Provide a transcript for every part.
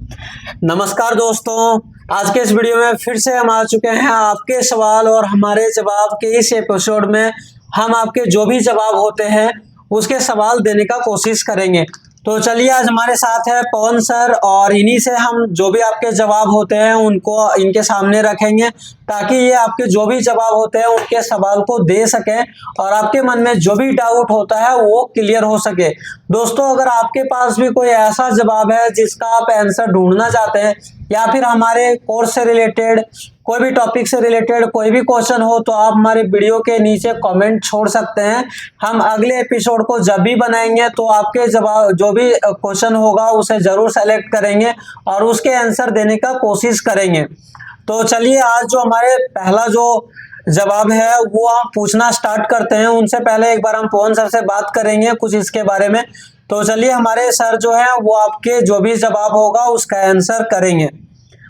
नमस्कार दोस्तों, आज के इस वीडियो में फिर से हम आ चुके हैं आपके सवाल और हमारे जवाब के इस एपिसोड में हम आपके जो भी जवाब होते हैं उसके सवाल देने का कोशिश करेंगे। तो चलिए, आज हमारे साथ है पवन सर और इन्हीं से हम जो भी आपके जवाब होते हैं उनको इनके सामने रखेंगे ताकि ये आपके जो भी जवाब होते हैं उनके सवाल को दे सकें और आपके मन में जो भी डाउट होता है वो क्लियर हो सके। दोस्तों, अगर आपके पास भी कोई ऐसा जवाब है जिसका आप आंसर ढूंढना चाहते हैं या फिर हमारे कोर्स से रिलेटेड कोई भी टॉपिक से रिलेटेड कोई भी क्वेश्चन हो तो आप हमारे वीडियो के नीचे कमेंट छोड़ सकते हैं। हम अगले एपिसोड को जब भी बनाएंगे तो आपके जवाब जो भी क्वेश्चन होगा उसे जरूर सेलेक्ट करेंगे और उसके आंसर देने का कोशिश करेंगे। तो चलिए, आज जो हमारे पहला जो जवाब है वो हम पूछना स्टार्ट करते हैं। उनसे पहले एक बार हम पवन सर से बात करेंगे कुछ इसके बारे में। तो चलिए, हमारे सर जो है वो आपके जो भी जवाब होगा उसका आंसर करेंगे।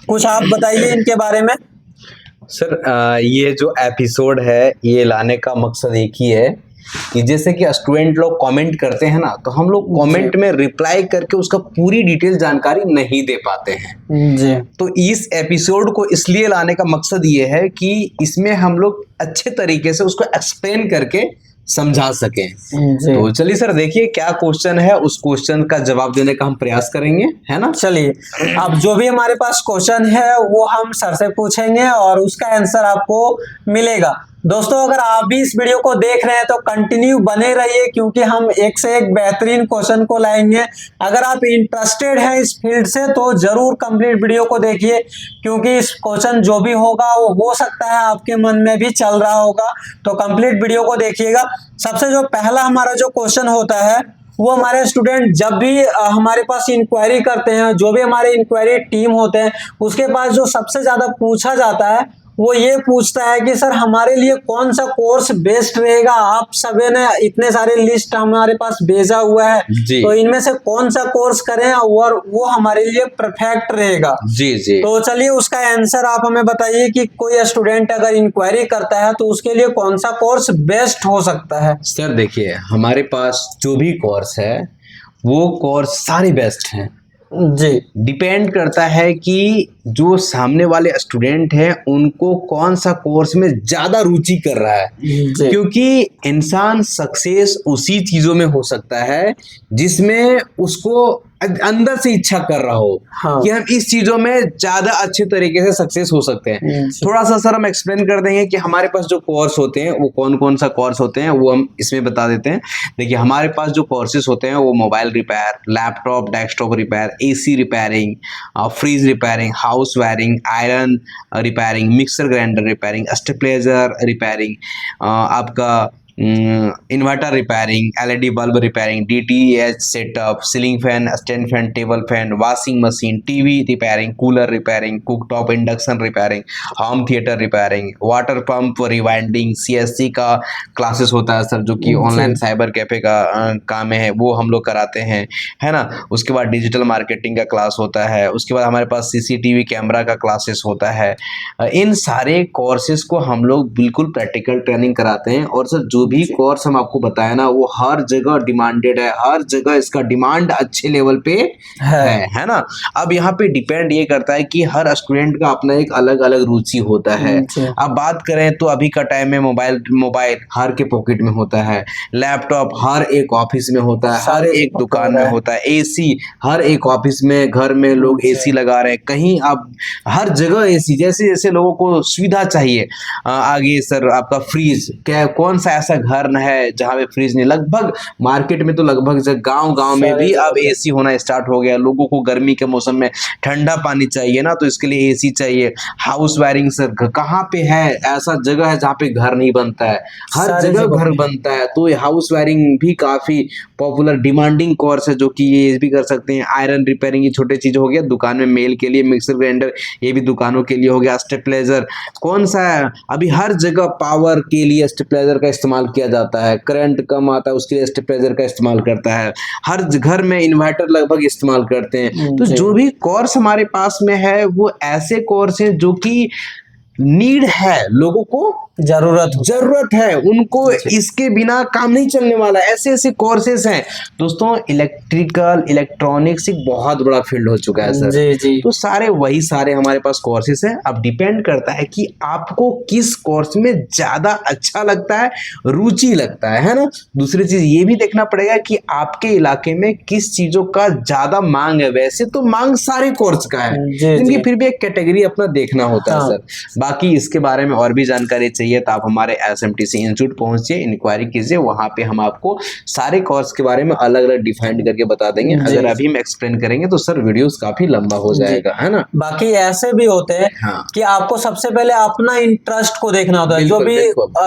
कुछ आप बताइए इनके बारे में। सर, ये जो एपिसोड है ये लाने का मकसद एक ही है कि जैसे कि स्टूडेंट लोग कमेंट करते हैं ना, तो हम लोग कमेंट में रिप्लाई करके उसका पूरी डिटेल जानकारी नहीं दे पाते हैं जी। तो इस एपिसोड को इसलिए लाने का मकसद ये है कि इसमें हम लोग अच्छे तरीके से उसको एक्सप्लेन करके समझा सकें। तो चलिए सर, देखिए क्या क्वेश्चन है, उस क्वेश्चन का जवाब देने का हम प्रयास करेंगे, है ना। चलिए, अब जो भी हमारे पास क्वेश्चन है वो हम सर से पूछेंगे और उसका आंसर आपको मिलेगा। दोस्तों, अगर आप भी इस वीडियो को देख रहे हैं तो कंटिन्यू बने रहिए क्योंकि हम एक से एक बेहतरीन क्वेश्चन को लाएंगे। अगर आप इंटरेस्टेड हैं इस फील्ड से तो जरूर कंप्लीट वीडियो को देखिए क्योंकि इस क्वेश्चन जो भी होगा वो हो सकता है आपके मन में भी चल रहा होगा। तो कंप्लीट वीडियो को देखिएगा। सबसे जो पहला हमारा जो क्वेश्चन होता है वो हमारे स्टूडेंट जब भी हमारे पास इंक्वायरी करते हैं, जो भी हमारे इंक्वायरी टीम होते हैं उसके पास जो सबसे ज्यादा पूछा जाता है वो ये पूछता है कि सर हमारे लिए कौन सा कोर्स बेस्ट रहेगा। आप सभी ने इतने सारे लिस्ट हमारे पास भेजा हुआ है तो इनमें से कौन सा कोर्स करें और वो हमारे लिए परफेक्ट रहेगा। जी। तो चलिए, उसका आंसर आप हमें बताइए कि कोई स्टूडेंट अगर इंक्वायरी करता है तो उसके लिए कौन सा कोर्स बेस्ट हो सकता है। सर देखिए, हमारे पास जो भी कोर्स है वो कोर्स सारे बेस्ट हैं जी। डिपेंड करता है कि जो सामने वाले स्टूडेंट हैं उनको कौन सा कोर्स में ज्यादा रुचि कर रहा है, क्योंकि इंसान सक्सेस उसी चीजों में हो सकता है जिसमें उसको अंदर से इच्छा कर रहा हो। हाँ। कि हम इस चीजों में ज्यादा अच्छे तरीके से सक्सेस हो सकते हैं। थोड़ा सा सर हम एक्सप्लेन कर देंगे कि हमारे पास जो कोर्स होते हैं वो कौन कौन सा कोर्स होते हैं वो हम इसमें बता देते हैं। देखिए, हमारे पास जो कोर्सेज होते हैं वो mobile repair, laptop desktop repair, AC repairing, fridge repairing, house wiring, iron repairing, mixer grinder repairing, stabiliser repairing, आपका inverter repairing, LED bulb repairing, DTH setup, ceiling fan, stand fan, table fan, washing machine, TV repairing, cooler repairing, cooktop induction repairing, home theatre repairing, water pump rewinding, CSC का classes होता है sir, जो कि online cyber cafe का काम है, वो हम लोग कराते हैं, है ना। उसके बाद डिजिटल मार्केटिंग का क्लास होता है। उसके बाद हमारे पास सीसीटीवी कैमरा का क्लासेस होता है। इन सारे कोर्सेज को हम लोग बिल्कुल प्रैक्टिकल ट्रेनिंग कराते हैं। और सर जो भी कोर्स हम आपको बताया ना वो हर जगह डिमांडेड है, हर जगह इसका डिमांड अच्छे लेवल पे है ना। अब यहाँ पे डिपेंड ये करता है कि हर स्टूडेंट का अपना एक अलग अलग रुचि होता है। अब बात करें तो अभी का टाइम में मोबाइल हर के पॉकेट में होता है, लैपटॉप हर एक ऑफिस में होता है, हर एक दुकान में होता है, एसी हर एक ऑफिस में, घर में लोग एसी लगा रहे हैं, कहीं आप हर जगह एसी, जैसे जैसे लोगों को सुविधा चाहिए। आगे सर आपका फ्रीज, क्या कौन सा ऐसा घर है जहां पे फ्रिज नहीं, लगभग मार्केट में तो लगभग गांव में भी अब एसी होना स्टार्ट हो गया। लोगों को गर्मी के मौसम में ठंडा पानी चाहिए ना, तो इसके लिए एसी चाहिए। हाउस वायरिंग सर कहाँ पे है, ऐसा जगह है जहाँ पे घर नहीं बनता है, हर जगह घर बनता है, तो हाउस वायरिंग भी काफी पॉपुलर डिमांडिंग कोर्स है जो कि ये भी कर सकते हैं। आयरन रिपेयरिंग ये छोटे चीज हो गया दुकान में मेल के लिए, मिक्सर ग्राइंडर ये भी दुकानों के लिए हो गया। स्टेबलाइजर कौन सा है, अभी हर जगह पावर के लिए स्टेबलाइजर का इस्तेमाल किया जाता है, करंट कम आता है उसके लिए स्टेबलाइजर का इस्तेमाल करता है, हर घर में इन्वर्टर लगभग इस्तेमाल करते हैं। तो जो भी कोर्स हमारे पास में है वो ऐसे कोर्स हैं जो कि नीड है, लोगों को जरूरत है, उनको इसके बिना काम नहीं चलने वाला। ऐसे ऐसे कोर्सेस हैं दोस्तों। इलेक्ट्रिकल इलेक्ट्रॉनिक्स एक बहुत बड़ा फील्ड हो चुका है सर। जी। तो सारे हमारे पास कोर्सेस हैं। अब डिपेंड करता है कि आपको किस कोर्स में ज्यादा अच्छा लगता है, रुचि लगता है ना। दूसरी चीज ये भी देखना पड़ेगा कि आपके इलाके में किस चीजों का ज्यादा मांग है। वैसे तो मांग सारे कोर्स का है, लेकिन फिर भी एक कैटेगरी अपना देखना होता है सर। बाकी इसके बारे में और भी जानकारी चाहिए तो आप हमारे एसएमटीसी इंस्टीट्यूट पहुंचिए, इंक्वायरी कीजिए। वहां पे हम आपको सारे कोर्स के बारे में अलग अलग डिफाइंड करके बता देंगे। अगर अभी हम एक्सप्लेन करेंगे तो सर वीडियोस काफी लंबा हो जाएगा, है ना। बाकी ऐसे भी होते हैं कि आपको सबसे पहले अपना इंटरेस्ट को देखना होता है। जो भी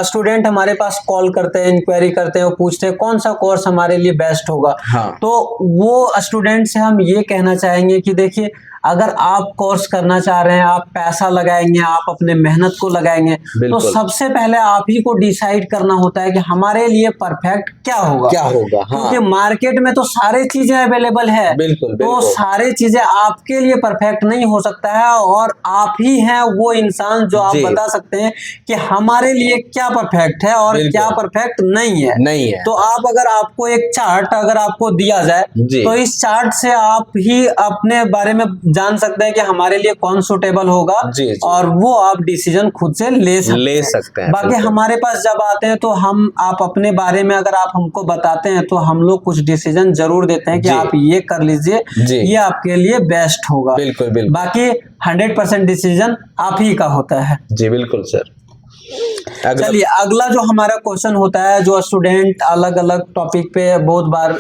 स्टूडेंट हमारे पास कॉल करते हैं, इंक्वायरी करते हैं, वो पूछते हैं कौन सा कोर्स हमारे लिए बेस्ट होगा। तो वो स्टूडेंट से हम ये कहना चाहेंगे कि देखिए, अगर आप कोर्स करना चाह रहे हैं, आप पैसा लगाएंगे, आप अपने मेहनत को लगाएंगे, तो सबसे पहले आप ही को डिसाइड करना होता है कि हमारे लिए परफेक्ट क्या होगा। क्योंकि मार्केट में तो सारे चीजें अवेलेबल है, तो सारे चीजें आपके लिए परफेक्ट नहीं हो सकता है। और आप ही हैं वो इंसान जो आप बता सकते हैं कि हमारे लिए क्या परफेक्ट है और क्या परफेक्ट नहीं है। तो आप अगर आपको एक चार्ट अगर आपको दिया जाए, तो इस चार्ट से आप ही अपने बारे में जान सकते हैं कि हमारे लिए कौन सुटेबल होगा, और वो आप डिसीजन खुद से ले सकते हैं। बाकी हमारे पास जब आते हैं तो आप अपने बारे में अगर आप हमको बताते हैं तो हम लोग कुछ डिसीजन जरूर देते हैं कि आप ये कर लीजिए, ये आपके लिए बेस्ट होगा। बिल्कुल। बाकी 100% डिसीजन आप ही का होता है। जी बिल्कुल सर। चलिए, अगला जो हमारा क्वेश्चन होता है, जो स्टूडेंट अलग अलग टॉपिक पे बहुत बार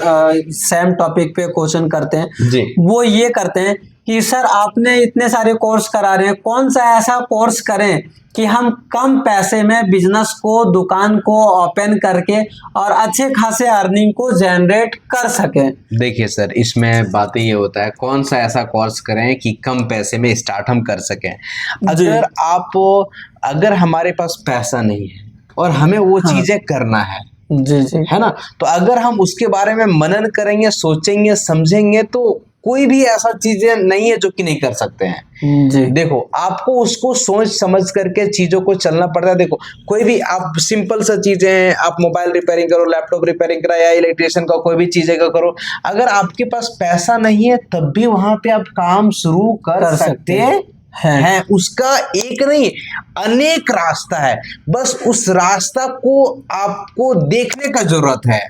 सेम टॉपिक पे क्वेश्चन करते हैं, वो ये करते हैं कि सर आपने इतने सारे कोर्स करा रहे हैं, कौन सा ऐसा कोर्स करें कि हम कम पैसे में बिजनेस को, दुकान को ओपन करके और अच्छे खासे अर्निंग को जनरेट कर सकें। देखिए सर, इसमें बातें ये होता है कौन सा ऐसा कोर्स करें कि कम पैसे में स्टार्ट हम कर सकें। अगर हमारे पास पैसा नहीं है और हमें वो चीजें करना है, है ना, तो अगर हम उसके बारे में मनन करेंगे, सोचेंगे, समझेंगे, तो कोई भी ऐसा चीजें नहीं है जो कि नहीं कर सकते हैं। देखो, आपको उसको सोच समझ करके चीजों को चलना पड़ता है। देखो, कोई भी आप सिंपल सा चीजें हैं, आप मोबाइल रिपेयरिंग करो, लैपटॉप रिपेयरिंग करो, या इलेक्ट्रिशियन का कोई भी चीजें का करो। अगर आपके पास पैसा नहीं है तब भी वहां पे आप काम शुरू कर सकते हैं। उसका एक नहीं, अनेक रास्ता है। बस उस रास्ता को आपको देखने का जरूरत है।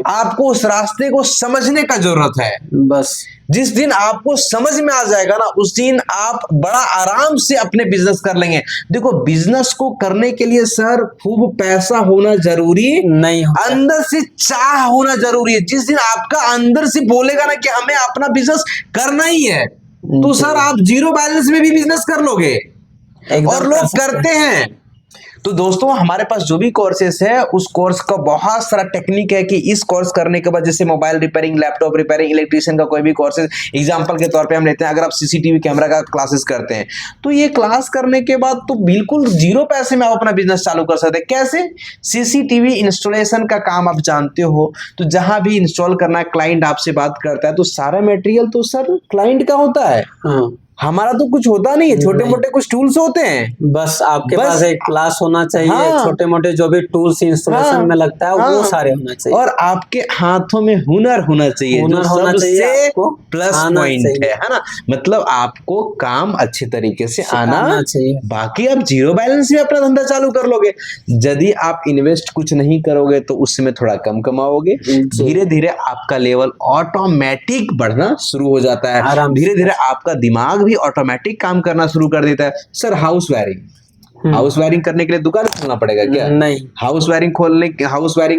आपको उस रास्ते को समझने का जरूरत है। बस जिस दिन आपको समझ में आ जाएगा ना, उस दिन आप बड़ा आराम से अपने बिजनेस कर लेंगे। देखो, बिजनेस को करने के लिए सर खूब पैसा होना जरूरी नहीं, अंदर से चाह होना जरूरी है। जिस दिन आपका अंदर से बोलेगा ना कि हमें अपना बिजनेस करना ही है, तो सर आप जीरो बैलेंस में भी बिजनेस कर लोगे, और लोग करते हैं। तो दोस्तों, हमारे पास जो भी कोर्सेस है, उस कोर्स का बहुत सारा टेक्निक है कि इस कोर्स करने के बाद, जैसे mobile repairing, laptop repairing, electrician का कोई भी कोर्सेस, एग्जांपल के तौर पे हम लेते हैं, अगर आप सीसीटीवी कैमरा का क्लासेस करते हैं, तो ये क्लास करने के बाद तो बिल्कुल जीरो पैसे में आप अपना बिजनेस चालू कर सकते हैं। कैसे? सीसीटीवी इंस्टॉलेशन का काम आप जानते हो, तो जहां भी इंस्टॉल करना है, क्लाइंट आपसे बात करता है, तो सारा मटेरियल तो सर क्लाइंट का होता है। हमारा तो कुछ होता नहीं है, छोटे मोटे कुछ टूल्स होते हैं। बस आपके पास एक क्लास होना चाहिए, छोटे मोटे जो भी टूल्स इंस्टॉलेशन में लगता है वो सारे होना चाहिए, और आपके हाथों में हुनर होना चाहिए, हुनर होना चाहिए, प्लस पॉइंट है ना। मतलब आपको काम अच्छे तरीके से आना चाहिए। बाकी आप जीरो बैलेंस में अपना धंधा चालू कर लोगे। यदि आप इन्वेस्ट कुछ नहीं करोगे तो उसमें थोड़ा कम कमाओगे। धीरे धीरे आपका लेवल ऑटोमेटिक बढ़ना शुरू हो जाता है। धीरे धीरे आपका दिमाग ऑटोमेटिक काम करना शुरू कर देता है। सर, हाउस वायरिंग करने के लिए दुकान खोलना पड़ेगा क्या? नहीं। हाउस वायरिंग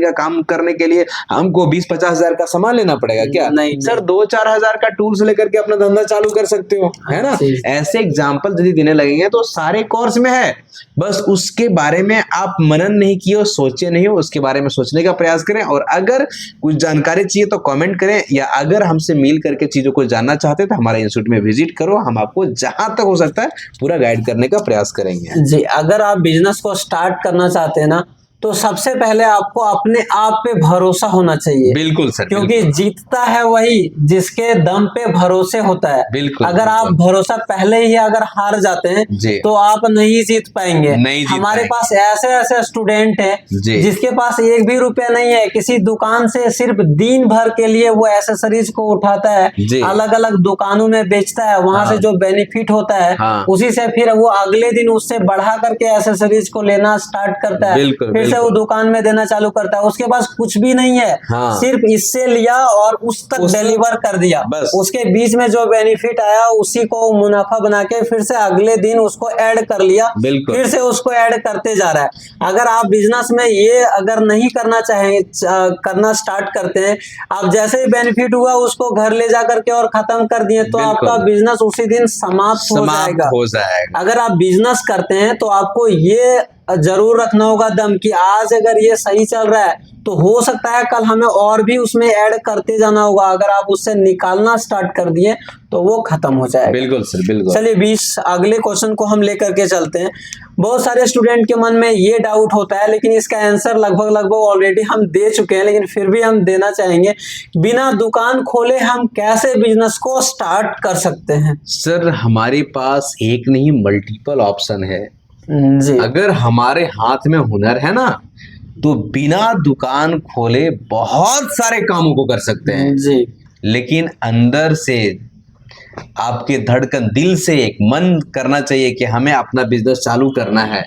का काम करने के लिए हमको 20-50 हजार का सामान लेना पड़ेगा क्या? नहीं। सर, 2-4 हजार का टूल्स लेकर के अपना धंधा चालू कर सकते हो, है ना। ऐसे एग्जाम्पल यदि देने लगेंगे तो सारे कोर्स में है। बस उसके बारे में आप मनन नहीं किए, सोचे नहीं हो, उसके बारे में सोचने का प्रयास करें। और अगर कुछ जानकारी चाहिए तो कमेंट करें, या अगर हमसे मिल करके चीजों को जानना चाहते हैं तो हमारे इंस्टीट्यूट में विजिट करो। हम आपको जहां तक हो सकता है पूरा गाइड करने का प्रयास करेंगे। जी, अगर आप बिजनेस को स्टार्ट करना चाहते हैं ना, तो सबसे पहले आपको अपने आप पे भरोसा होना चाहिए। बिल्कुल सर, क्योंकि जीतता है वही जिसके दम पे भरोसे होता है। बिल्कुल, अगर आप भरोसा पहले ही अगर हार जाते हैं तो आप नहीं जीत पाएंगे। हमारे पास ऐसे ऐसे स्टूडेंट हैं जिसके पास एक भी रुपया नहीं है, किसी दुकान से सिर्फ दिन भर के लिए वो एसेसरीज को उठाता है, अलग अलग दुकानों में बेचता है, वहां से जो बेनिफिट होता है उसी से फिर वो अगले दिन उससे बढ़ा करके एसेसरीज को लेना स्टार्ट करता है, फिर से वो दुकान में देना चालू करता है। उसके पास कुछ भी नहीं है, सिर्फ इससे लिया और उस तक डिलीवर कर दिया, उसके बीच में जो बेनिफिट आया उसी को मुनाफा बना के फिर से अगले दिन उसको ऐड कर लिया, फिर से उसको ऐड करते जा रहा है। अगर आप बिजनेस में ये अगर नहीं करना चाहेंगे, करना स्टार्ट करते हैं, आप जैसे ही बेनिफिट हुआ उसको घर ले जा करके और खत्म कर दिए तो आपका बिजनेस उसी दिन समाप्त हो जाएगा। अगर आप बिजनेस करते हैं तो आपको ये जरूर रखना होगा दम कि आज अगर ये सही चल रहा है तो हो सकता है कल हमें और भी उसमें ऐड करते जाना होगा। अगर आप उससे निकालना स्टार्ट कर दिए तो वो खत्म हो जाएगा। बिल्कुल सर, बिल्कुल। चलिए 20 अगले क्वेश्चन को हम लेकर के चलते हैं। बहुत सारे स्टूडेंट के मन में ये डाउट होता है, लेकिन इसका आंसर लगभग ऑलरेडी हम दे चुके हैं, लेकिन फिर भी हम देना चाहेंगे। बिना दुकान खोले हम कैसे बिजनेस को स्टार्ट कर सकते हैं? सर हमारे पास एक नहीं मल्टीपल ऑप्शन है जी। अगर हमारे हाथ में हुनर है ना तो बिना दुकान खोले बहुत सारे कामों को कर सकते हैं जी। लेकिन अंदर से आपके धड़कन, दिल से एक मन करना चाहिए कि हमें अपना बिजनेस चालू करना है।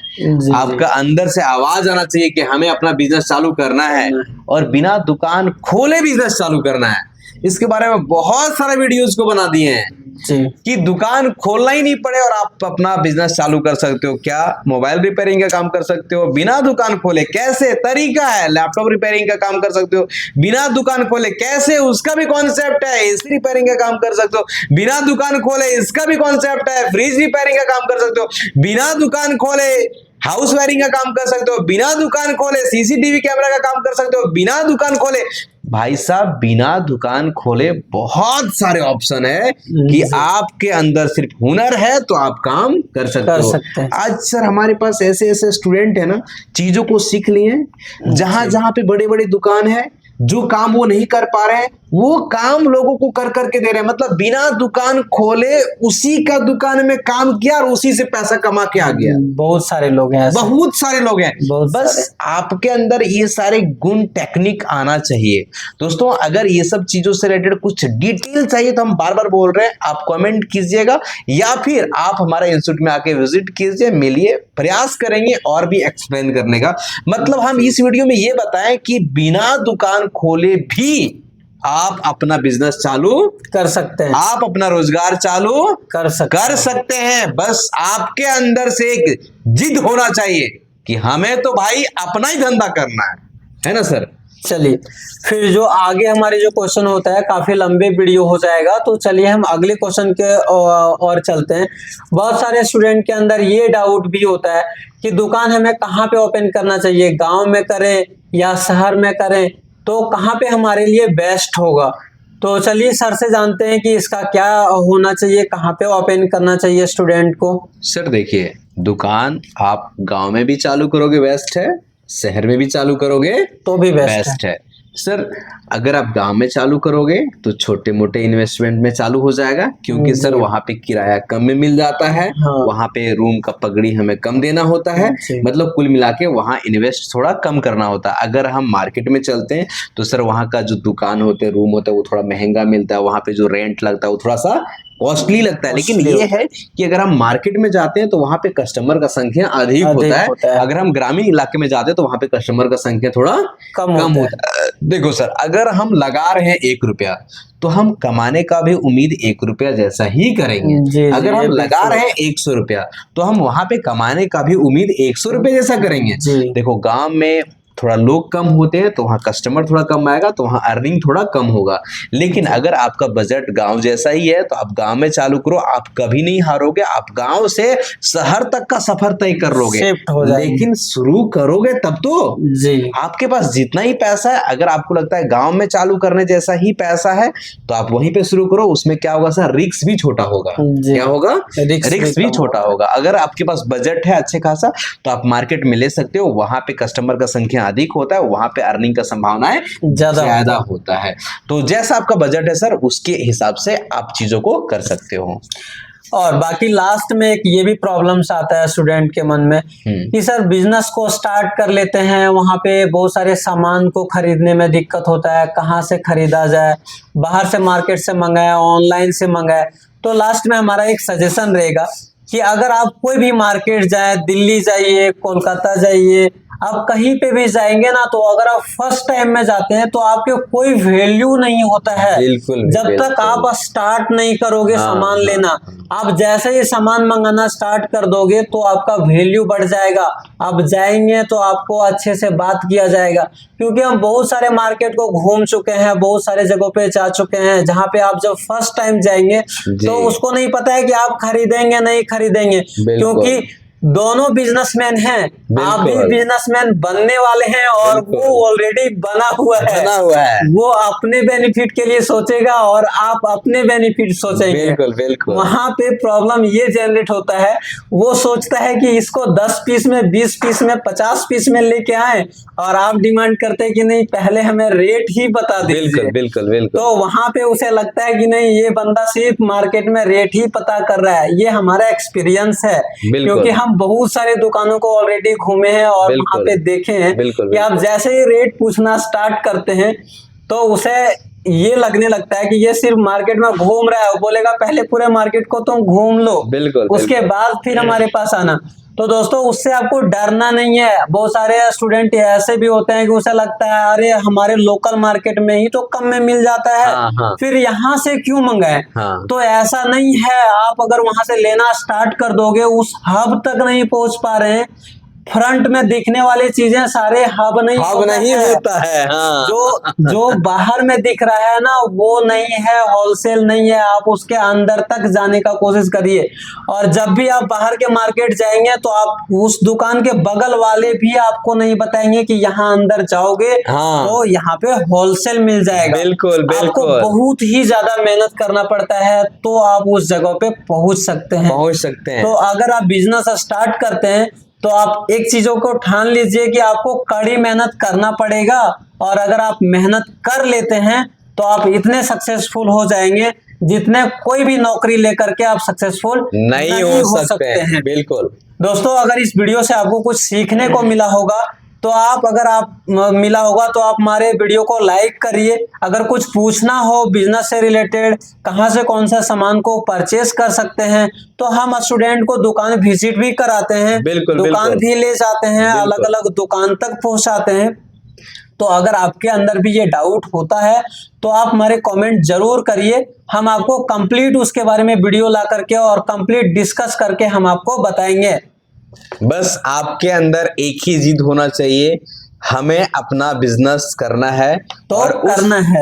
आपका अंदर से आवाज आना चाहिए कि हमें अपना बिजनेस चालू करना है और बिना दुकान खोले बिजनेस चालू करना है। इसके बारे में बहुत सारे वीडियोस को बना दिए हैं कि दुकान खोलना ही नहीं पड़े और आप अपना बिजनेस चालू कर सकते हो। क्या मोबाइल रिपेयरिंग का काम कर सकते हो बिना दुकान खोले? कैसे तरीका है? लैपटॉप रिपेयरिंग का काम कर सकते हो बिना दुकान खोले। कैसे? उसका भी कॉन्सेप्ट है। एसी रिपेयरिंग का काम कर सकते हो बिना दुकान खोले, इसका भी कॉन्सेप्ट है। फ्रिज रिपेयरिंग का काम कर सकते हो बिना दुकान खोले। हाउस वायरिंग का काम कर सकते हो बिना दुकान खोले। सीसीटीवी कैमरा का काम कर सकते हो बिना दुकान खोले। भाई साहब बिना दुकान खोले बहुत सारे ऑप्शन है कि आपके अंदर सिर्फ हुनर है तो आप काम कर सकते हो। आज सर हमारे पास ऐसे ऐसे स्टूडेंट है ना, चीजों को सीख लिए, जहां जहां पे बड़े बड़े दुकान है, जो काम वो नहीं कर पा रहे हैं वो काम लोगों को कर करके दे रहे हैं। मतलब बिना दुकान खोले उसी का दुकान में काम किया और उसी से पैसा कमा के आ गया। बहुत सारे लोग हैं, बहुत सारे लोग हैं। बस आपके अंदर ये सारे गुण, टेक्निक आना चाहिए। दोस्तों अगर ये सब चीजों से रिलेटेड कुछ डिटेल चाहिए तो हम बार बार बोल रहे हैं, आप कमेंट कीजिएगा या फिर आप हमारे इंस्टीट्यूट में आके विजिट कीजिए, मिलिए, प्रयास करेंगे और भी एक्सप्लेन करने का। मतलब हम इस वीडियो में ये बताएं कि बिना दुकान खोले भी आप अपना बिजनेस चालू कर सकते हैं, आप अपना रोजगार चालू कर सकते हैं। बस आपके अंदर से एक जिद होना चाहिए कि हमें तो भाई अपना ही धंधा करना है ना सर? चलिए फिर जो आगे हमारे जो क्वेश्चन होता है काफी लंबे वीडियो हो जाएगा, तो चलिए हम अगले क्वेश्चन के और चलते हैं। बहुत सारे स्टूडेंट के अंदर ये डाउट भी होता है कि दुकान हमें कहाँ पे ओपन करना चाहिए, गांव में करें या शहर में करें, तो कहाँ पे हमारे लिए बेस्ट होगा? तो चलिए सर से जानते हैं कि इसका क्या होना चाहिए, कहाँ पे ओपन करना चाहिए स्टूडेंट को। सर देखिए, दुकान आप गांव में भी चालू करोगे बेस्ट है, शहर में भी चालू करोगे तो भी बेस्ट है। सर अगर आप गांव में चालू करोगे तो छोटे मोटे इन्वेस्टमेंट में चालू हो जाएगा, क्योंकि सर वहाँ पे किराया कम में मिल जाता है। वहाँ पे रूम का पगड़ी हमें कम देना होता है। मतलब कुल मिला के वहाँ इन्वेस्ट थोड़ा कम करना होता है। अगर हम मार्केट में चलते हैं तो सर वहाँ का जो दुकान होते हैं, रूम होता है, वो थोड़ा महंगा मिलता है। वहाँ पे जो रेंट लगता है वो थोड़ा सा कॉस्टली लगता है। लेकिन ये है कि अगर हम मार्केट में जाते हैं तो वहां पे कस्टमर का संख्या अधिक होता है। अगर हम ग्रामीण इलाके में जाते हैं तो वहां पे कस्टमर का संख्या थोड़ा कम होता है। देखो सर, अगर हम लगा रहे हैं 1 रुपया तो हम कमाने का भी उम्मीद 1 रुपया जैसा ही करेंगे। अगर हम लगा रहे हैं 100 रुपया तो हम वहां पे कमाने का भी उम्मीद 100 रुपये जैसा करेंगे। देखो गांव में थोड़ा लोग कम होते हैं तो वहाँ कस्टमर थोड़ा कम आएगा, तो वहाँ अर्निंग थोड़ा कम होगा। लेकिन अगर आपका बजट गांव जैसा ही है तो आप गांव में चालू करो, आप कभी नहीं हारोगे, आप गांव से शहर तक का सफर तय कर लोगे। शिफ्ट हो जाएंगे। लेकिन शुरू करोगे तब तो जी, आपके पास जितना ही पैसा है, अगर आपको लगता है गांव में चालू करने जैसा ही पैसा है तो आप वहीं पे शुरू करो। उसमें क्या होगा सर, रिस्क भी छोटा होगा। जी। क्या होगा, रिस्क रिस्क भी छोटा होगा। अगर आपके पास बजट है अच्छे खासा तो आप मार्केट में ले सकते हो, वहां पे कस्टमर का संख्या अधिक होता है, वहां पे अर्निंग का संभावनाएं ज्यादा होता है। तो जैसा आपका बजट है सर, उसके हिसाब से आप चीजों को कर सकते हो। और बाकी लास्ट में एक ये भी प्रॉब्लम्स आता है स्टूडेंट के मन में कि सर बिजनेस को स्टार्ट कर लेते हैं, वहां पे बहुत सारे सामान को खरीदने में दिक्कत होता है, कहाँ से खरीदा जाए, बाहर से मार्केट से मंगाए, ऑनलाइन से मंगाए। तो लास्ट में हमारा एक सजेशन रहेगा कि अगर आप कोई भी मार्केट जाए, दिल्ली जाइए, कोलकाता जाइए, आप कहीं पे भी जाएंगे ना, तो अगर आप फर्स्ट टाइम में जाते हैं तो आपके कोई वैल्यू नहीं होता है बिल्कुल, जब तक आप स्टार्ट नहीं करोगे सामान लेना। आप जैसे ही सामान मंगाना स्टार्ट कर दोगे तो आपका वैल्यू बढ़ जाएगा। आप जाएंगे तो आपको अच्छे से बात किया जाएगा, क्योंकि हम बहुत सारे मार्केट को घूम चुके हैं, बहुत सारे जगहों पे जा चुके हैं, जहाँ पे आप जब फर्स्ट टाइम जाएंगे तो उसको नहीं पता है कि आप खरीदेंगे नहीं खरीदेंगे, क्योंकि दोनों बिजनेसमैन हैं। आप भी बिजनेसमैन बनने वाले हैं और वो ऑलरेडी बना हुआ है। वो अपने बेनिफिट के लिए सोचेगा और आप अपने बेनिफिट सोचेंगे। बिल्कुल। वहां पे प्रॉब्लम ये जनरेट होता है, वो सोचता है कि इसको 10 पीस में, 20 पीस में, 50 पीस में लेके आए, और आप डिमांड करते हैं कि नहीं पहले हमें रेट ही बता दीजिए। बिल्कुल। तो वहां पे उसे लगता है कि नहीं ये बंदा सिर्फ मार्केट में रेट ही पता कर रहा है। ये हमारा एक्सपीरियंस है, क्योंकि हम बहुत सारे दुकानों को ऑलरेडी घूमे हैं और वहां पे देखे हैं कि आप जैसे ही रेट पूछना स्टार्ट करते हैं तो उसे ये लगने लगता है कि ये सिर्फ मार्केट में घूम रहा है। वो बोलेगा पहले पूरे मार्केट को तुम घूम लो, उसके बाद फिर हमारे पास आना। तो दोस्तों उससे आपको डरना नहीं है। बहुत सारे स्टूडेंट ऐसे भी होते हैं कि उसे लगता है अरे हमारे लोकल मार्केट में ही तो कम में मिल जाता है, फिर यहाँ से क्यों मंगाए। तो ऐसा नहीं है, आप अगर वहां से लेना स्टार्ट कर दोगे, उस हब तक नहीं पहुंच पा रहे हैं, फ्रंट में दिखने वाली चीजें सारे हब नहीं होता है। जो बाहर में दिख रहा है ना वो नहीं है, होलसेल नहीं है। आप उसके अंदर तक जाने का कोशिश करिए, और जब भी आप बाहर के मार्केट जाएंगे तो आप उस दुकान के बगल वाले भी आपको नहीं बताएंगे कि यहाँ अंदर जाओगे तो यहाँ पे होलसेल मिल जाएगा। आपको बहुत ही ज्यादा मेहनत करना पड़ता है तो आप उस जगह पे पहुंच सकते हैं। तो अगर आप बिजनेस स्टार्ट करते हैं तो आप एक चीजों को ठान लीजिए कि आपको कड़ी मेहनत करना पड़ेगा, और अगर आप मेहनत कर लेते हैं तो आप इतने सक्सेसफुल हो जाएंगे जितने कोई भी नौकरी लेकर के आप सक्सेसफुल नहीं हो सकते हैं। बिल्कुल दोस्तों अगर इस वीडियो से आपको कुछ सीखने को मिला होगा तो आप हमारे वीडियो को लाइक करिए। अगर कुछ पूछना हो बिजनेस से रिलेटेड, कहां से कौन सा सामान को परचेस कर सकते हैं, तो हम स्टूडेंट को दुकान विजिट भी कराते हैं, दुकान भी ले जाते हैं, अलग अलग दुकान तक पहुंचाते हैं। तो अगर आपके अंदर भी ये डाउट होता है तो आप हमारे कमेंट जरूर करिए, हम आपको कंप्लीट उसके बारे में वीडियो ला करके और कंप्लीट डिस्कस करके हम आपको बताएंगे। बस आपके अंदर एक ही जिद होना चाहिए, हमें अपना बिजनेस करना है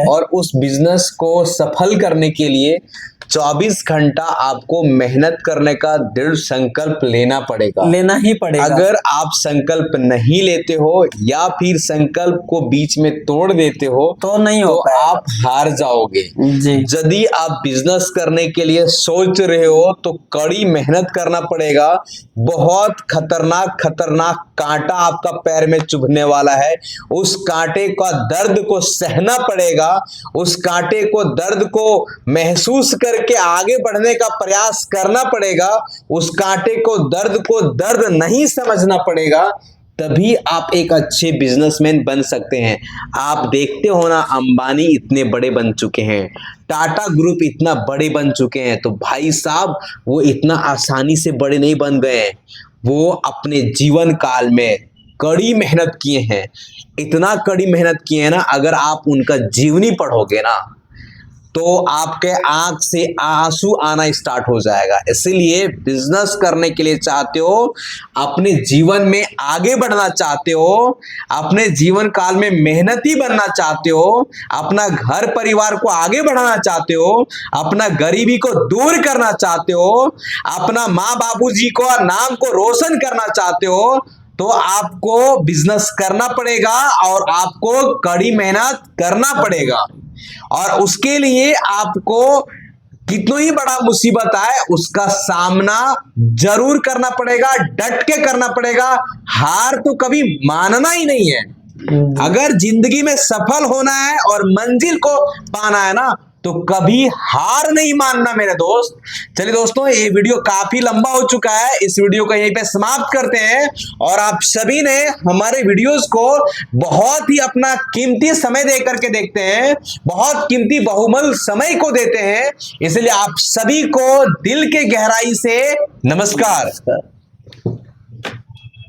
और उस बिजनेस को सफल करने के लिए 24 घंटा आपको मेहनत करने का दृढ़ संकल्प लेना ही पड़ेगा। अगर आप संकल्प नहीं लेते हो या फिर संकल्प को बीच में तोड़ देते हो तो आप हार जाओगे। यदि आप बिजनेस करने के लिए सोच रहे हो तो कड़ी मेहनत करना पड़ेगा। बहुत खतरनाक कांटा आपका पैर में चुभने वाला है, उस कांटे का दर्द को सहना पड़ेगा, उस कांटे को दर्द को महसूस करके आगे बढ़ने का प्रयास करना पड़ेगा। उस कांटे को दर्द नहीं समझना पड़ेगा, तभी आप एक अच्छे बिजनेसमैन बन सकते हैं। आप देखते हो ना, अंबानी इतने बड़े बन चुके हैं, टाटा ग्रुप इतना बड़े बन चुके हैं, तो भाई साहब वो इतना आसानी से बड़े नहीं बन गए हैं। वो अपने जीवन काल में कड़ी मेहनत किए हैं, इतना कड़ी मेहनत किए हैं ना, अगर आप उनका जीवनी पढ़ोगे ना तो आपके आंख से आंसू आना स्टार्ट हो जाएगा। इसीलिए बिजनेस करने के लिए चाहते हो, अपने जीवन में आगे बढ़ना चाहते हो, अपने जीवन काल में मेहनती बनना चाहते हो, अपना घर परिवार को आगे बढ़ाना चाहते हो, अपना गरीबी को दूर करना चाहते हो, अपना माँ बाबूजी को नाम को रोशन करना चाहते हो, तो आपको बिजनेस करना पड़ेगा और आपको कड़ी मेहनत करना पड़ेगा। और उसके लिए आपको कितना ही बड़ा मुसीबत आए उसका सामना जरूर करना पड़ेगा, डट के करना पड़ेगा। हार तो कभी मानना ही नहीं है। अगर जिंदगी में सफल होना है और मंजिल को पाना है ना, तो कभी हार नहीं मानना मेरे दोस्त। चलिए दोस्तों, ये वीडियो काफी लंबा हो चुका है, इस वीडियो को यहीं पे समाप्त करते हैं। और आप सभी ने हमारे वीडियोस को बहुत ही अपना कीमती समय दे करके देखते हैं, बहुत कीमती बहुमूल्य समय को देते हैं, इसलिए आप सभी को दिल के गहराई से नमस्कार।